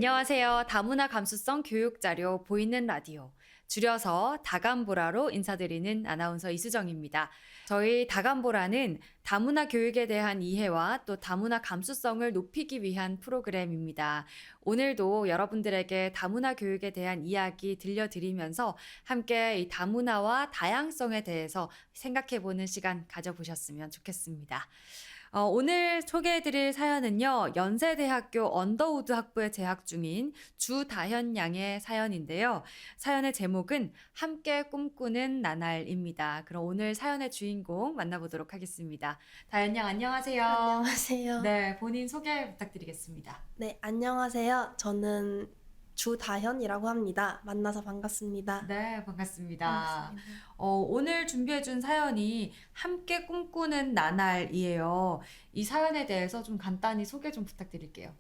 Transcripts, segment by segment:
안녕하세요. 다문화 감수성 교육자료 보이는 라디오. 줄여서 다감보라로 인사드리는 아나운서 이수정입니다. 저희 다감보라는 다문화 교육에 대한 이해와 또 다문화 감수성을 높이기 위한 프로그램입니다. 오늘도 여러분들에게 다문화 교육에 대한 이야기 들려드리면서 함께 이 다문화와 다양성에 대해서 생각해보는 시간 가져보셨으면 좋겠습니다. 오늘 소개해드릴 사연은요, 연세대학교 언더우드 학부에 재학 중인 주다현 양의 사연인데요. 사연의 제목은 함께 꿈꾸는 나날입니다. 그럼 오늘 사연의 주인공 만나보도록 하겠습니다. 다현 양 안녕하세요. 안녕하세요. 네, 본인 소개 부탁드리겠습니다. 네, 안녕하세요. 저는 주다현이라고 합니다. 만나서 반갑습니다. 네, 반갑습니다. 반갑습니다. 오늘 준비해준 사연이 함께 꿈꾸는 나날이에요. 이 사연에 대해서 좀 간단히 소개 좀 부탁드릴게요.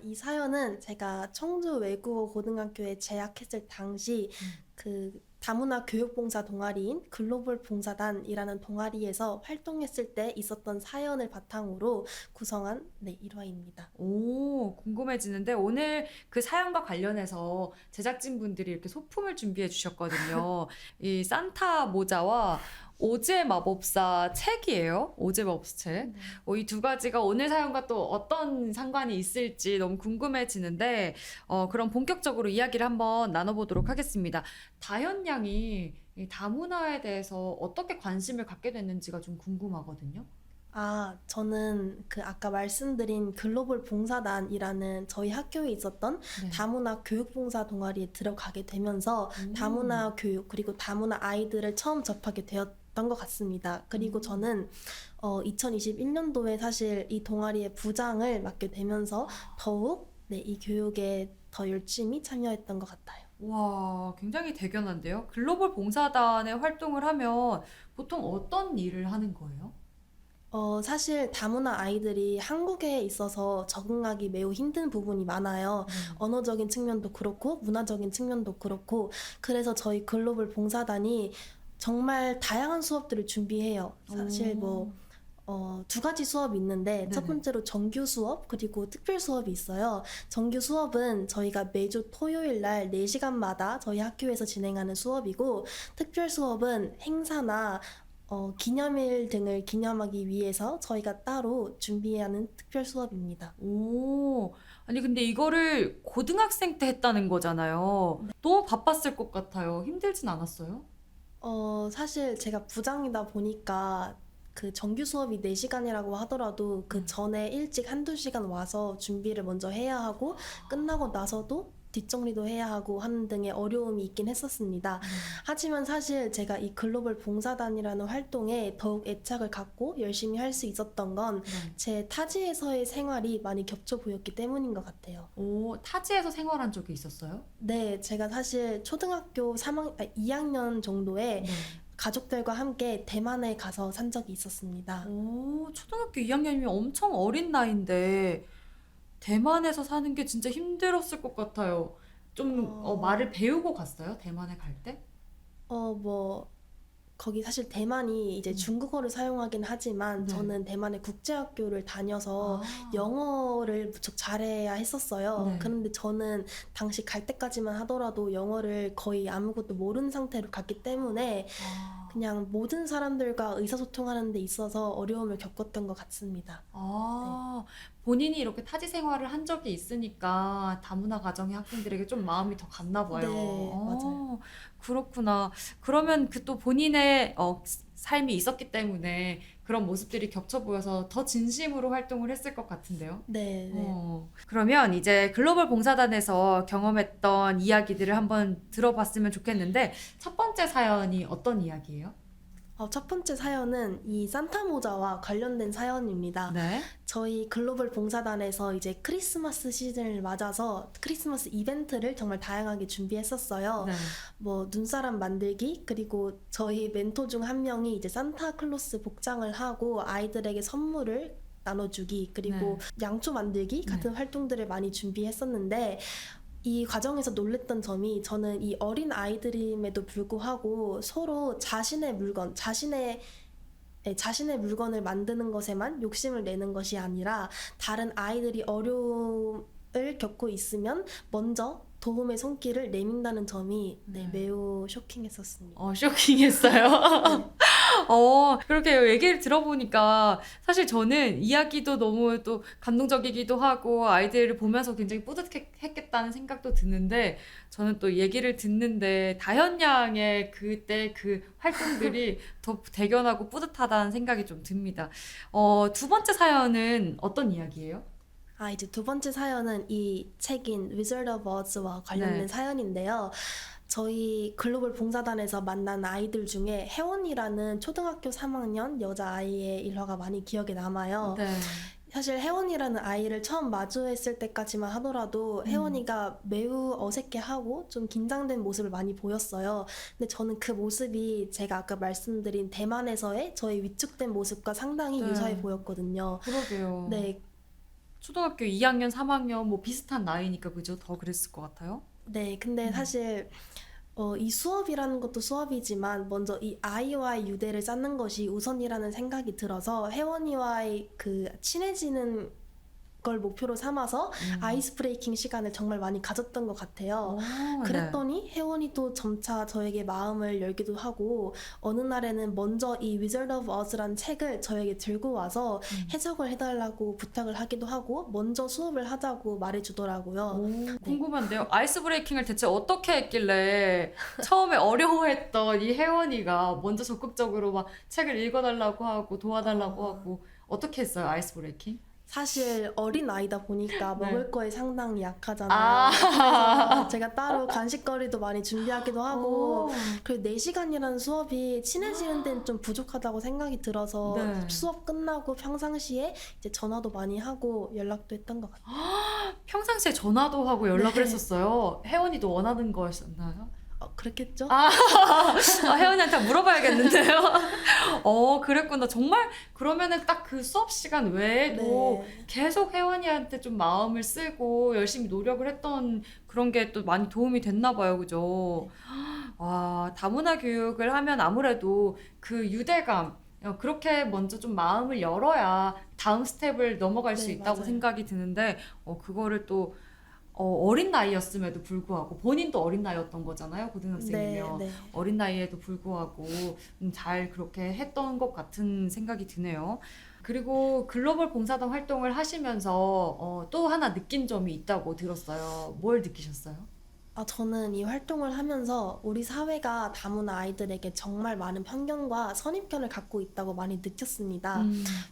이 사연은 제가 청주 외국어 고등학교에 재학했을 당시 그 다문화 교육봉사 동아리인 글로벌 봉사단이라는 동아리에서 활동했을 때 있었던 사연을 바탕으로 구성한 일화입니다. 오, 궁금해지는데 오늘 그 사연과 관련해서 제작진분들이 이렇게 소품을 준비해 주셨거든요. 이 산타 모자와 오즈의 마법사 책이에요. 오즈의 마법사 책. 이 두 가지가 오늘 사연과 또 어떤 상관이 있을지 너무 궁금해지는데 그럼 본격적으로 이야기를 한번 나눠보도록 하겠습니다. 다현 양이 이 다문화에 대해서 어떻게 관심을 갖게 됐는지가 좀 궁금하거든요. 저는 그 아까 말씀드린 글로벌 봉사단이라는 저희 학교에 있었던 네. 다문화 교육봉사 동아리에 들어가게 되면서 오. 다문화 교육 그리고 다문화 아이들을 처음 접하게 되었던 것 같습니다. 그리고 저는 2021년도에 사실 이 동아리의 부장을 맡게 되면서 더욱 이 교육에 더 열심히 참여했던 것 같아요. 와, 굉장히 대견한데요. 글로벌 봉사단에 활동을 하면 보통 어떤 일을 하는 거예요? 사실 다문화 아이들이 한국에 있어서 적응하기 매우 힘든 부분이 많아요. 언어적인 측면도 그렇고 문화적인 측면도 그렇고 그래서 저희 글로벌 봉사단이 정말 다양한 수업들을 준비해요. 사실 두 가지 수업이 있는데 첫 네네. 번째로 정규 수업 그리고 특별 수업이 있어요. 정규 수업은 저희가 매주 토요일 날 4시간마다 저희 학교에서 진행하는 수업이고 특별 수업은 행사나 기념일 등을 기념하기 위해서 저희가 따로 준비하는 특별 수업입니다. 오, 아니 근데 이거를 고등학생 때 했다는 거잖아요. 너무 바빴을 것 같아요. 힘들진 않았어요? 사실 제가 부장이다 보니까 그 정규 수업이 4시간이라고 하더라도 그 전에 일찍 한두 시간 와서 준비를 먼저 해야 하고 끝나고 나서도 뒷정리도 해야 하고 하는 등의 어려움이 있긴 했었습니다. 하지만 사실 제가 이 글로벌 봉사단이라는 활동에 더욱 애착을 갖고 열심히 할 수 있었던 건 제 타지에서의 생활이 많이 겹쳐 보였기 때문인 것 같아요. 오, 타지에서 생활한 적이 있었어요? 네, 제가 사실 초등학교 2학년 정도에 네. 가족들과 함께 대만에 가서 산 적이 있었습니다. 오, 초등학교 2학년이면 엄청 어린 나이인데 대만에서 사는 게 진짜 힘들었을 것 같아요. 좀 말을 배우고 갔어요? 대만에 갈 때? 거기 사실 대만이 이제 중국어를 사용하긴 하지만 네. 저는 대만의 국제학교를 다녀서 아. 영어를 무척 잘해야 했었어요. 네. 그런데 저는 당시 갈 때까지만 하더라도 영어를 거의 아무것도 모르는 상태로 갔기 때문에 아. 그냥 모든 사람들과 의사소통하는 데 있어서 어려움을 겪었던 것 같습니다. 본인이 이렇게 타지 생활을 한 적이 있으니까 다문화 가정의 학생들에게 좀 마음이 더 갔나 봐요. 네, 맞아요. 그렇구나. 그러면 그 또 본인의 삶이 있었기 때문에 그런 모습들이 겹쳐 보여서 더 진심으로 활동을 했을 것 같은데요. 네. 그러면 이제 글로벌 봉사단에서 경험했던 이야기들을 한번 들어봤으면 좋겠는데 첫 번째 사연이 어떤 이야기예요? 첫 번째 사연은 이 산타 모자와 관련된 사연입니다. 네. 저희 글로벌 봉사단에서 이제 크리스마스 시즌을 맞아서 크리스마스 이벤트를 정말 다양하게 준비했었어요. 네. 눈사람 만들기, 그리고 저희 멘토 중 한 명이 이제 산타클로스 복장을 하고 아이들에게 선물을 나눠주기, 그리고 양초 만들기 같은 활동들을 많이 준비했었는데 이 과정에서 놀랬던 점이 저는 이 어린 아이들임에도 불구하고 서로 자신의 물건을 만드는 것에만 욕심을 내는 것이 아니라 다른 아이들이 겪고 있으면 먼저 도움의 손길을 내민다는 점이 네. 매우 쇼킹했었습니다. 쇼킹했어요. 그렇게 얘기를 들어보니까 사실 저는 이야기도 너무 또 감동적이기도 하고 아이들을 보면서 굉장히 뿌듯했겠다는 생각도 드는데 저는 또 얘기를 듣는데 다현 양의 그때 그 활동들이 더 대견하고 뿌듯하다는 생각이 좀 듭니다. 두 번째 사연은 어떤 이야기예요? 이제 두 번째 사연은 이 책인 Wizard of Oz와 관련된 네. 사연인데요. 저희 글로벌 봉사단에서 만난 아이들 중에 혜원이라는 초등학교 3학년 여자아이의 일화가 많이 기억에 남아요. 네. 사실 혜원이라는 아이를 처음 마주했을 때까지만 하더라도 혜원이가 매우 어색해하고 좀 긴장된 모습을 많이 보였어요. 근데 저는 그 모습이 제가 아까 말씀드린 대만에서의 저의 위축된 모습과 상당히 네. 유사해 보였거든요. 그러게요. 네, 초등학교 2학년, 3학년 뭐 비슷한 나이니까 그죠? 더 그랬을 것 같아요. 네, 근데 사실 이 수업이라는 것도 수업이지만 먼저 이 아이와의 유대를 쌓는 것이 우선이라는 생각이 들어서 혜원이와의 그 친해지는 걸 목표로 삼아서 아이스 브레이킹 시간을 정말 많이 가졌던 것 같아요. 네. 그랬더니 혜원이도 점차 저에게 마음을 열기도 하고 어느 날에는 먼저 이 Wizard of Oz라는 책을 저에게 들고 와서 해석을 해달라고 부탁을 하기도 하고 먼저 수업을 하자고 말해주더라고요. 궁금한데요. 아이스 브레이킹을 대체 어떻게 했길래 처음에 어려워했던 이 혜원이가 먼저 적극적으로 막 책을 읽어달라고 하고 도와달라고 하고 어떻게 했어요? 아이스 브레이킹? 사실 어린 아이다 보니까 네. 먹을 거에 상당히 약하잖아요. 아. 그래서 제가 따로 간식거리도 많이 준비하기도 하고 오. 그리고 4시간이라는 수업이 친해지는 데는 좀 부족하다고 생각이 들어서 네. 수업 끝나고 평상시에 이제 전화도 많이 하고 연락도 했던 것 같아요. 평상시에 전화도 하고 연락을 네. 했었어요. 혜원이도 원하는 거였나요? 그랬겠죠? 혜원이한테 물어봐야겠는데요. 그랬구나. 정말 그러면은 딱 그 수업 시간 외에도 네. 계속 혜원이한테 좀 마음을 쓰고 열심히 노력을 했던 그런 게 또 많이 도움이 됐나 봐요. 그죠? 와, 다문화 교육을 하면 아무래도 그 유대감, 그렇게 먼저 좀 마음을 열어야 다음 스텝을 넘어갈 수 네, 있다고 맞아요. 생각이 드는데, 그거를 또 어린 나이였음에도 불구하고 본인도 어린 나이였던 거잖아요. 고등학생이면 네. 어린 나이에도 불구하고 잘 그렇게 했던 것 같은 생각이 드네요. 그리고 글로벌 봉사단 활동을 하시면서 또 하나 느낀 점이 있다고 들었어요. 뭘 느끼셨어요? 저는 이 활동을 하면서 우리 사회가 다문화 아이들에게 정말 많은 편견과 선입견을 갖고 있다고 많이 느꼈습니다.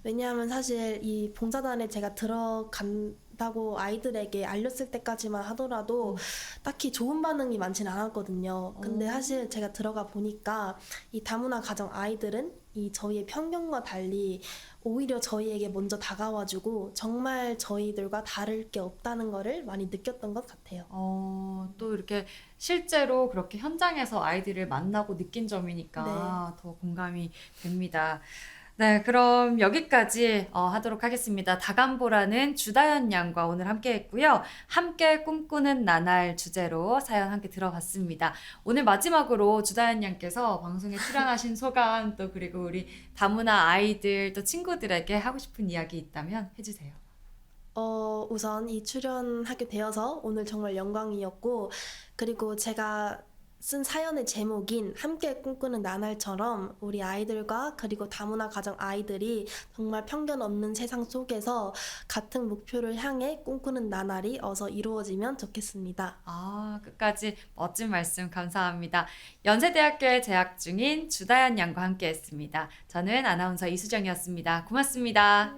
왜냐하면 사실 이 봉사단에 제가 들어간다고 아이들에게 알렸을 때까지만 하더라도 딱히 좋은 반응이 많지는 않았거든요. 근데 사실 제가 들어가 보니까 이 다문화 가정 아이들은 이 저희의 편견과 달리 오히려 저희에게 먼저 다가와주고 정말 저희들과 다를 게 없다는 거를 많이 느꼈던 것 같아요. 또 이렇게 실제로 그렇게 현장에서 아이들을 만나고 느낀 점이니까 더 공감이 됩니다. 네, 그럼 여기까지 하도록 하겠습니다. 다감보라는 주다현 양과 오늘 함께 했고요. 함께 꿈꾸는 나날 주제로 사연 함께 들어봤습니다. 오늘 마지막으로 주다현 양께서 방송에 출연하신 소감 또 그리고 우리 다문화 아이들 또 친구들에게 하고 싶은 이야기 있다면 해주세요. 우선 이 출연하게 되어서 오늘 정말 영광이었고, 그리고 제가 쓴 사연의 제목인 함께 꿈꾸는 나날처럼 우리 아이들과 그리고 다문화 가정 아이들이 정말 편견 없는 세상 속에서 같은 목표를 향해 꿈꾸는 나날이 어서 이루어지면 좋겠습니다. 끝까지 멋진 말씀 감사합니다. 연세대학교에 재학 중인 주다현 양과 함께 했습니다. 저는 아나운서 이수정이었습니다. 고맙습니다.